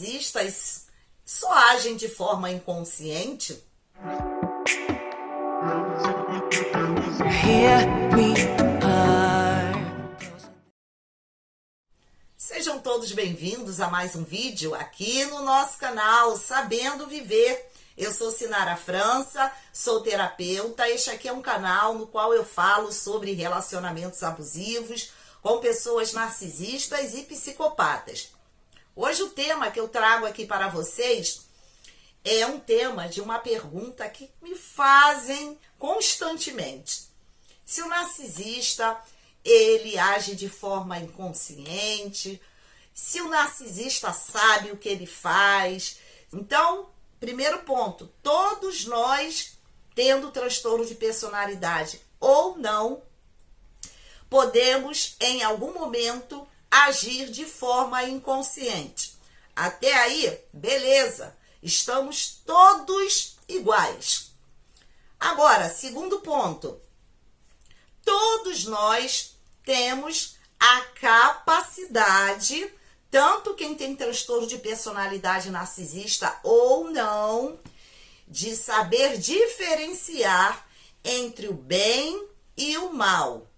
narcisistas só agem de forma inconsciente? Here we are. Sejam todos bem-vindos a mais um vídeo aqui no nosso canal Sabendo Viver. Eu sou Sinara França, sou terapeuta. Este aqui é um canal no qual eu falo sobre relacionamentos abusivos com pessoas narcisistas e psicopatas. Hoje o tema que eu trago aqui para vocês é um tema de uma pergunta que me fazem constantemente. Se o narcisista, ele age de forma inconsciente, se o narcisista sabe o que ele faz. Então, primeiro ponto, todos nós, tendo transtorno de personalidade ou não, podemos, em algum momento, agir de forma inconsciente. Até aí, beleza, estamos todos iguais. Agora, segundo ponto, todos nós temos a capacidade, tanto quem tem transtorno de personalidade narcisista ou não, de saber diferenciar entre o bem e o mal,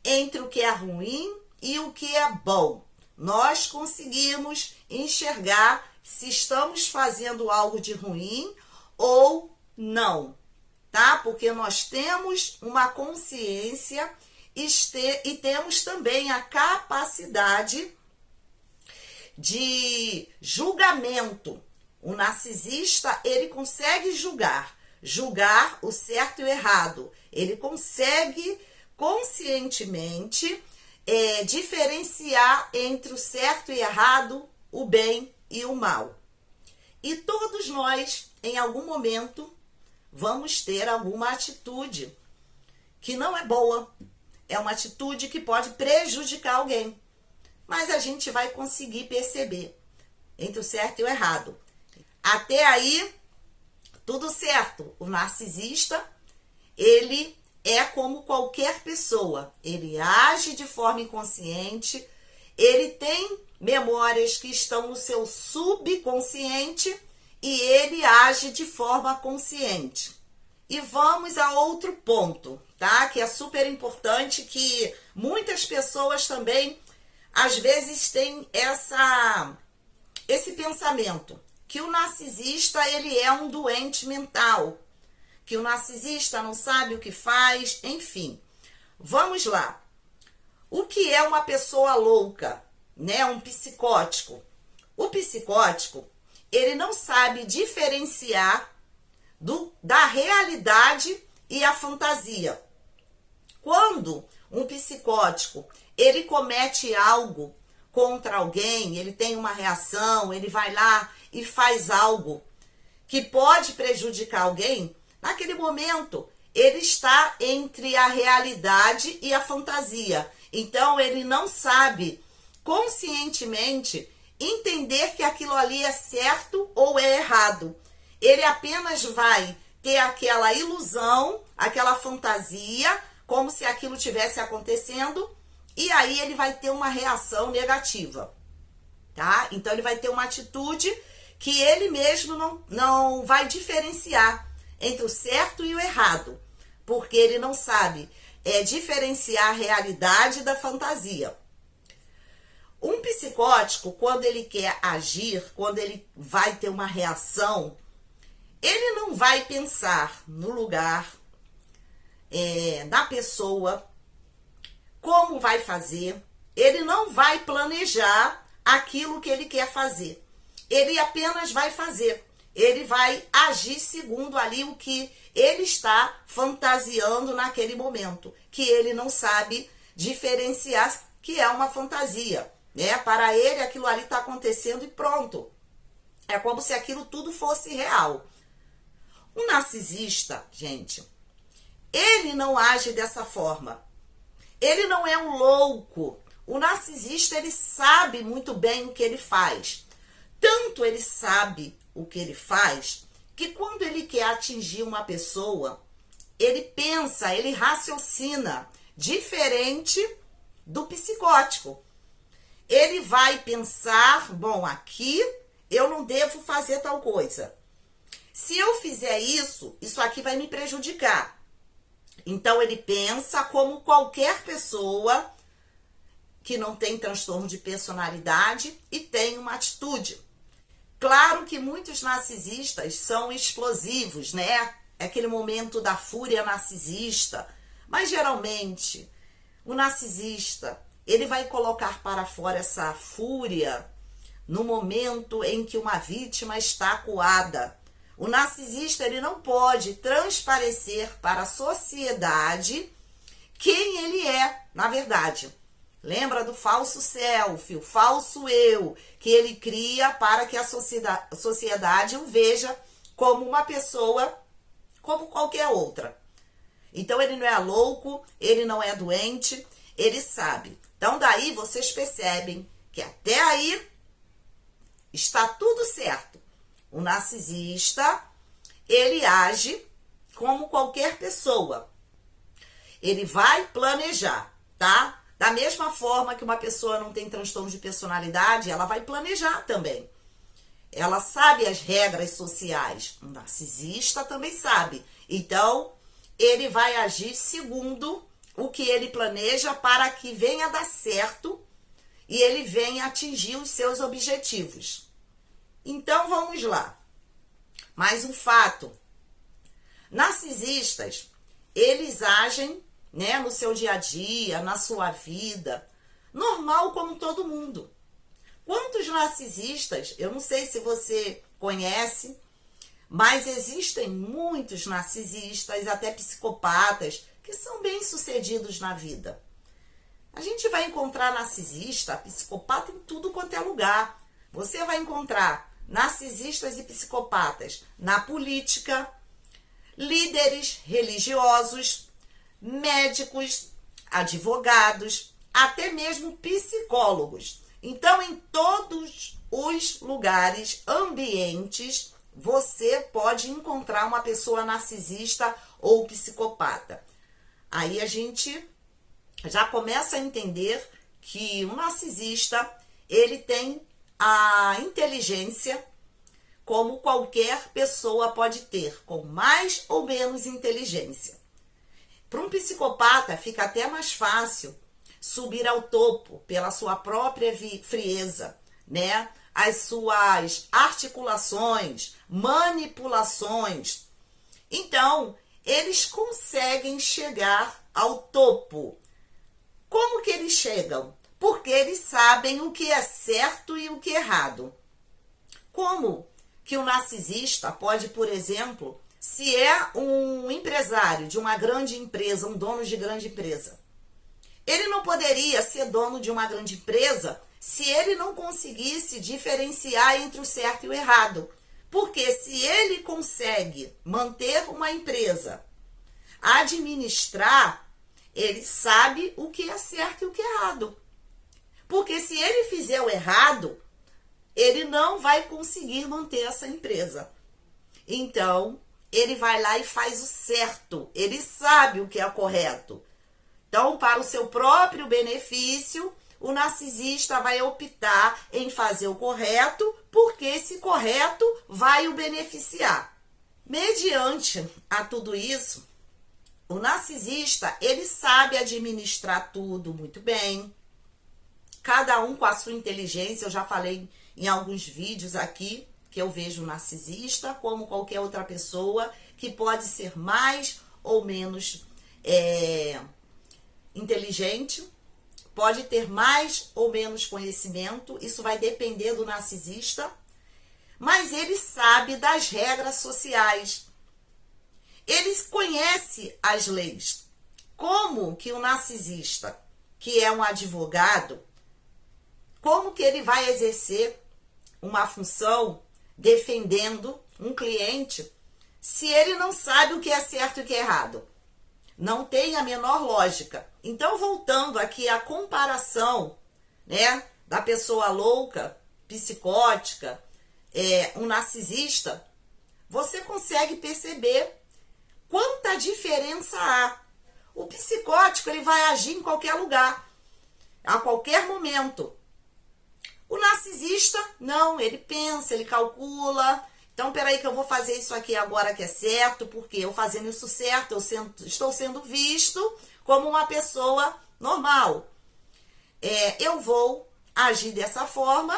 entre o que é ruim e o que é bom. Nós conseguimos enxergar se estamos fazendo algo de ruim ou não, tá? Porque nós temos uma consciência e temos também a capacidade de julgamento. O narcisista, ele consegue julgar o certo e o errado. Ele consegue conscientemente diferenciar entre o certo e errado, o bem e o mal. E todos nós, em algum momento, vamos ter alguma atitude que não é boa. É uma atitude que pode prejudicar alguém. Mas a gente vai conseguir perceber entre o certo e o errado. Até aí, tudo certo. O narcisista, ele é como qualquer pessoa. Ele age de forma inconsciente, ele tem memórias que estão no seu subconsciente e ele age de forma consciente. E vamos a outro ponto, tá? Que é super importante, que muitas pessoas também, às vezes, têm esse pensamento, que o narcisista, ele é um doente mental, que o narcisista não sabe o que faz, enfim. Vamos lá. O que é uma pessoa louca, né? Um psicótico. O psicótico, ele não sabe diferenciar da realidade e a fantasia. Quando um psicótico, ele comete algo contra alguém, ele tem uma reação, ele vai lá e faz algo que pode prejudicar alguém, naquele momento, ele está entre a realidade e a fantasia. Então, ele não sabe conscientemente entender que aquilo ali é certo ou é errado. Ele apenas vai ter aquela ilusão, aquela fantasia, como se aquilo tivesse acontecendo, e aí ele vai ter uma reação negativa, tá? Então, ele vai ter uma atitude que ele mesmo não vai diferenciar entre o certo e o errado, porque ele não sabe diferenciar a realidade da fantasia. Um psicótico, quando ele quer agir, quando ele vai ter uma reação, ele não vai pensar no lugar, na pessoa, como vai fazer, ele não vai planejar aquilo que ele quer fazer, ele apenas vai fazer. Ele vai agir segundo ali o que ele está fantasiando naquele momento, que ele não sabe diferenciar que é uma fantasia, né? Para ele aquilo ali está acontecendo e pronto. É como se aquilo tudo fosse real. O narcisista, gente, ele não age dessa forma. Ele não é um louco. O narcisista, ele sabe muito bem o que ele faz. Tanto ele sabe o que ele faz, que quando ele quer atingir uma pessoa, ele pensa, ele raciocina diferente do psicótico. Ele vai pensar, bom, aqui eu não devo fazer tal coisa. Se eu fizer isso, isso aqui vai me prejudicar. Então, ele pensa como qualquer pessoa que não tem transtorno de personalidade e tem uma atitude. Claro que muitos narcisistas são explosivos, né? É aquele momento da fúria narcisista. Mas, geralmente, o narcisista, ele vai colocar para fora essa fúria no momento em que uma vítima está acuada. O narcisista, ele não pode transparecer para a sociedade quem ele é, na verdade. Lembra do falso self, o falso eu, que ele cria para que a sociedade o veja como uma pessoa como qualquer outra. Então, ele não é louco, ele não é doente, ele sabe. Então, daí vocês percebem que até aí está tudo certo. O narcisista, ele age como qualquer pessoa. Ele vai planejar, tá? Da mesma forma que uma pessoa não tem transtorno de personalidade, ela vai planejar também. Ela sabe as regras sociais. O narcisista também sabe. Então, ele vai agir segundo o que ele planeja para que venha dar certo e ele venha atingir os seus objetivos. Então, vamos lá. Mais um fato. Narcisistas, eles agem, né, no seu dia a dia, na sua vida, normal como todo mundo. Quantos narcisistas, eu não sei se você conhece, mas existem muitos narcisistas, até psicopatas, que são bem-sucedidos na vida. A gente vai encontrar narcisista, psicopata em tudo quanto é lugar. Você vai encontrar narcisistas e psicopatas na política, líderes religiosos, médicos, advogados, até mesmo psicólogos. Então, em todos os lugares, ambientes, você pode encontrar uma pessoa narcisista ou psicopata. Aí a gente já começa a entender que um narcisista, ele tem a inteligência como qualquer pessoa pode ter, com mais ou menos inteligência. Para um psicopata, fica até mais fácil subir ao topo pela sua própria frieza, né? As suas articulações, manipulações. Então, eles conseguem chegar ao topo. Como que eles chegam? Porque eles sabem o que é certo e o que é errado. Como que o narcisista pode, por exemplo, se é um empresário de uma grande empresa, um dono de grande empresa, ele não poderia ser dono de uma grande empresa se ele não conseguisse diferenciar entre o certo e o errado. Porque se ele consegue manter uma empresa, administrar, ele sabe o que é certo e o que é errado. Porque se ele fizer o errado, ele não vai conseguir manter essa empresa. Então, ele vai lá e faz o certo. Ele sabe o que é correto. Então, para o seu próprio benefício, o narcisista vai optar em fazer o correto, porque esse correto vai o beneficiar. Mediante a tudo isso, o narcisista, ele sabe administrar tudo muito bem. Cada um com a sua inteligência. Eu já falei em alguns vídeos aqui que eu vejo o narcisista como qualquer outra pessoa que pode ser mais ou menos inteligente, pode ter mais ou menos conhecimento, isso vai depender do narcisista, mas ele sabe das regras sociais. Ele conhece as leis. Como que o narcisista, que é um advogado, como que ele vai exercer uma função defendendo um cliente se ele não sabe o que é certo e o que é errado? Não tem a menor lógica. Então, voltando aqui à comparação, né, da pessoa louca, psicótica, um narcisista, você consegue perceber quanta diferença há. O psicótico, ele vai agir em qualquer lugar, a qualquer momento. O narcisista, não, ele pensa, ele calcula. Então, peraí que eu vou fazer isso aqui agora que é certo, porque eu fazendo isso certo, estou sendo visto como uma pessoa normal. Eu vou agir dessa forma,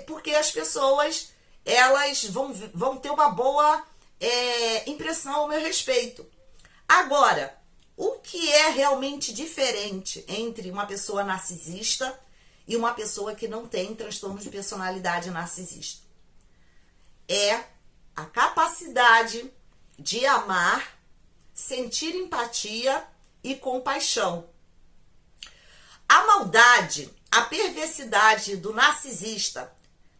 porque as pessoas elas vão ter uma boa impressão ao meu respeito. Agora, o que é realmente diferente entre uma pessoa narcisista e uma pessoa que não tem transtorno de personalidade narcisista? É a capacidade de amar, sentir empatia e compaixão. A maldade, a perversidade do narcisista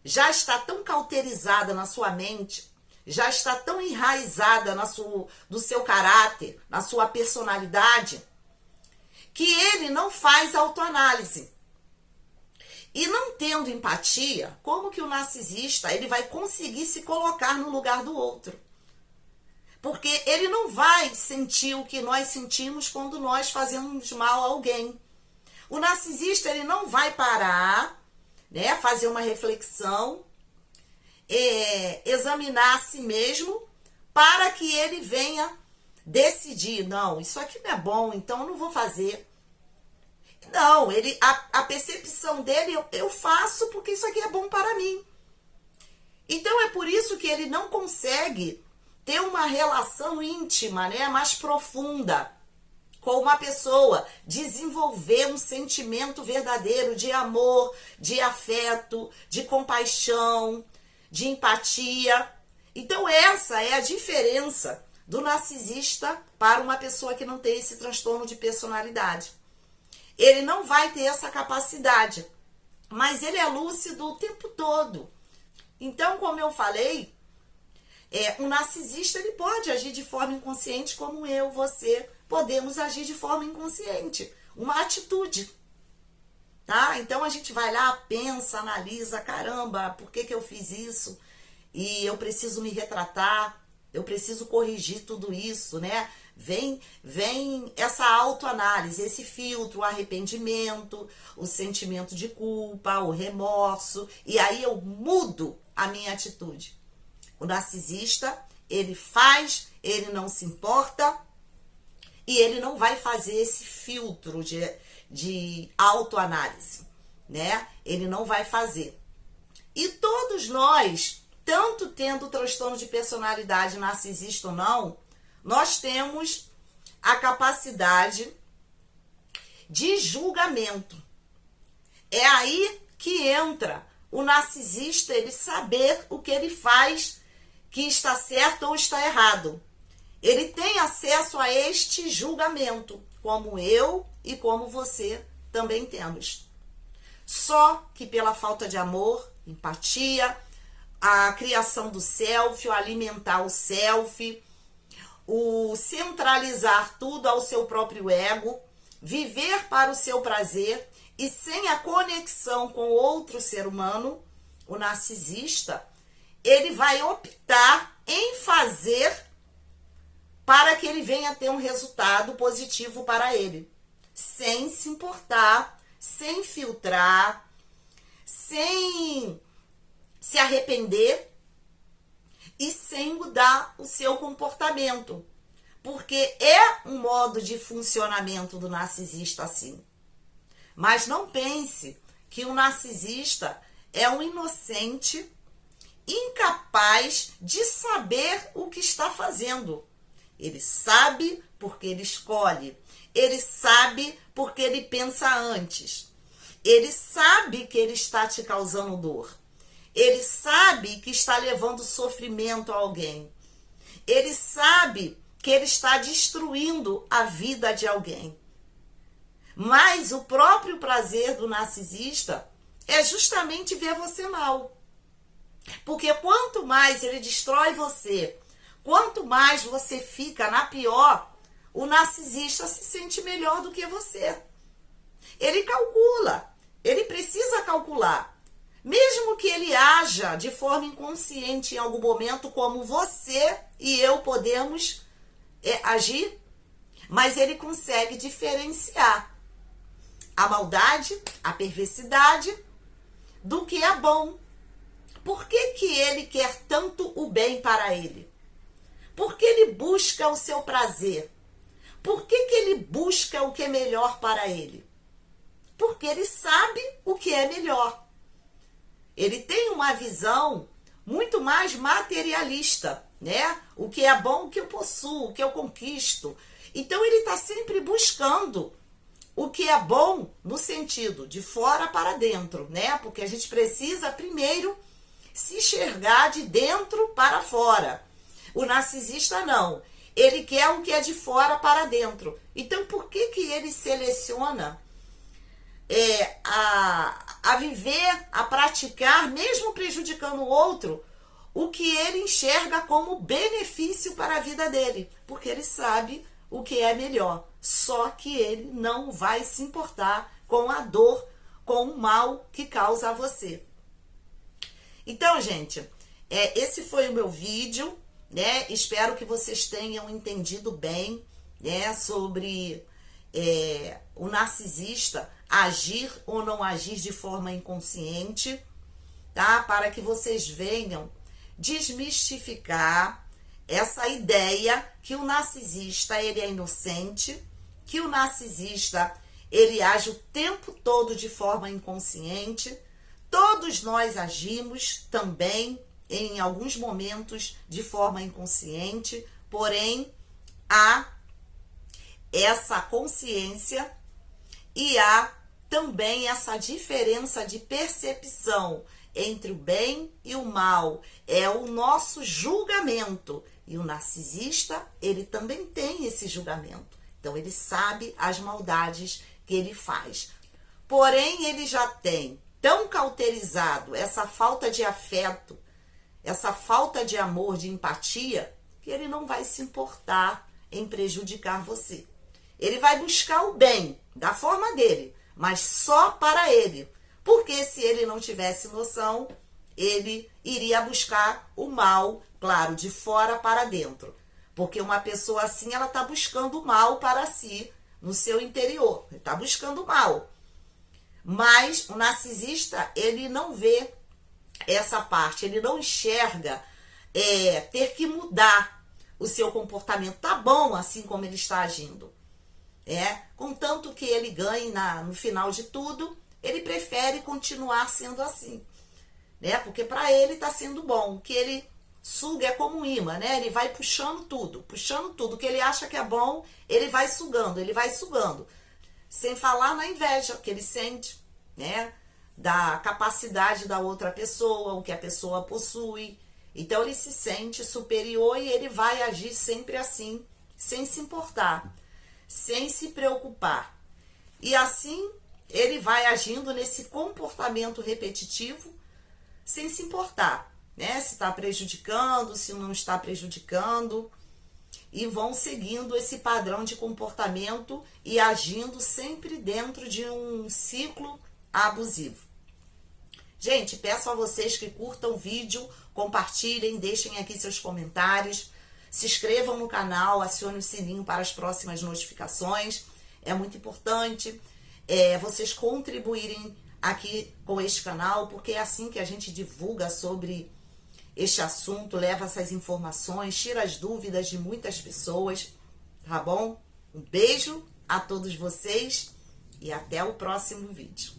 já está tão cauterizada na sua mente, já está tão enraizada no seu caráter, na sua personalidade, que ele não faz autoanálise. E não tendo empatia, como que o narcisista ele vai conseguir se colocar no lugar do outro? Porque ele não vai sentir o que nós sentimos quando nós fazemos mal a alguém. O narcisista ele não vai parar, né, fazer uma reflexão, examinar a si mesmo, para que ele venha decidir, não, isso aqui não é bom, então eu não vou fazer. Não, a percepção dele, eu faço porque isso aqui é bom para mim. Então é por isso que ele não consegue ter uma relação íntima, né, mais profunda com uma pessoa, desenvolver um sentimento verdadeiro de amor, de afeto, de compaixão, de empatia. Então essa é a diferença do narcisista para uma pessoa que não tem esse transtorno de personalidade. Ele não vai ter essa capacidade, mas ele é lúcido o tempo todo. Então, como eu falei, um narcisista ele pode agir de forma inconsciente, como eu, você, podemos agir de forma inconsciente. Uma atitude, tá? Então, a gente vai lá, pensa, analisa, caramba, por que eu fiz isso? E eu preciso me retratar, eu preciso corrigir tudo isso, né? Vem essa autoanálise, esse filtro, o arrependimento, o sentimento de culpa, o remorso, e aí eu mudo a minha atitude. O narcisista, ele faz, ele não se importa, e ele não vai fazer esse filtro de autoanálise, né? Ele não vai fazer. E todos nós, tanto tendo transtorno de personalidade narcisista ou não, nós temos a capacidade de julgamento. É aí que entra o narcisista, ele saber o que ele faz, que está certo ou está errado. Ele tem acesso a este julgamento, como eu e como você também temos. Só que pela falta de amor, empatia, a criação do self, o alimentar o self, o centralizar tudo ao seu próprio ego, viver para o seu prazer e sem a conexão com outro ser humano, o narcisista, ele vai optar em fazer para que ele venha ter um resultado positivo para ele, sem se importar, sem filtrar, sem se arrepender e sem mudar o seu comportamento, porque é um modo de funcionamento do narcisista assim. Mas não pense que o narcisista é um inocente, incapaz de saber o que está fazendo. Ele sabe porque ele escolhe, ele sabe porque ele pensa antes, ele sabe que ele está te causando dor. Ele sabe que está levando sofrimento a alguém. Ele sabe que ele está destruindo a vida de alguém. Mas o próprio prazer do narcisista é justamente ver você mal. Porque quanto mais ele destrói você, quanto mais você fica na pior, o narcisista se sente melhor do que você. Ele calcula, ele precisa calcular. Mesmo que ele haja de forma inconsciente em algum momento, como você e eu podemos agir, mas ele consegue diferenciar a maldade, a perversidade do que é bom. Por que que ele quer tanto o bem para ele? Por que ele busca o seu prazer? Por que que ele busca o que é melhor para ele? Porque ele sabe o que é melhor. Ele tem uma visão muito mais materialista, né? O que é bom, o que eu possuo, o que eu conquisto. Então ele está sempre buscando o que é bom no sentido de fora para dentro, né? Porque a gente precisa primeiro se enxergar de dentro para fora. O narcisista não. Ele quer o que é de fora para dentro. Então por que que ele seleciona a viver, a praticar, mesmo prejudicando o outro, o que ele enxerga como benefício para a vida dele? Porque ele sabe o que é melhor. Só que ele não vai se importar com a dor, com o mal que causa a você. Então, gente, esse foi o meu vídeo, né? Espero que vocês tenham entendido bem, né, sobre o narcisista agir ou não agir de forma inconsciente, tá? Para que vocês venham desmistificar essa ideia que o narcisista ele é inocente, que o narcisista ele age o tempo todo de forma inconsciente. Todos nós agimos também em alguns momentos de forma inconsciente, porém há essa consciência e há também essa diferença de percepção entre o bem e o mal. É o nosso julgamento. E o narcisista, ele também tem esse julgamento. Então, ele sabe as maldades que ele faz. Porém, ele já tem tão cauterizado essa falta de afeto, essa falta de amor, de empatia, que ele não vai se importar em prejudicar você. Ele vai buscar o bem da forma dele, mas só para ele. Porque se ele não tivesse noção, ele iria buscar o mal, claro, de fora para dentro. Porque uma pessoa assim, ela está buscando o mal para si, no seu interior. Ele está buscando o mal. Mas o narcisista, ele não vê essa parte, ele não enxerga ter que mudar o seu comportamento. Tá bom assim como ele está agindo. Contanto que ele ganhe no final de tudo, ele prefere continuar sendo assim, né? Porque para ele está sendo bom. O que ele suga é como um imã, né? Ele vai puxando tudo. O que ele acha que é bom, ele vai sugando. Sem falar na inveja que ele sente, né? Da capacidade da outra pessoa, o que a pessoa possui. Então ele se sente superior e ele vai agir sempre assim, sem se importar, sem se preocupar. E assim ele vai agindo nesse comportamento repetitivo, sem se importar, né? Se está prejudicando, se não está prejudicando. E vão seguindo esse padrão de comportamento e agindo sempre dentro de um ciclo abusivo. Gente, peço a vocês que curtam o vídeo, compartilhem, deixem aqui seus comentários, se inscrevam no canal, acione o sininho para as próximas notificações. É muito importante vocês contribuírem aqui com este canal, porque é assim que a gente divulga sobre este assunto, leva essas informações, tira as dúvidas de muitas pessoas, tá bom? Um beijo a todos vocês e até o próximo vídeo.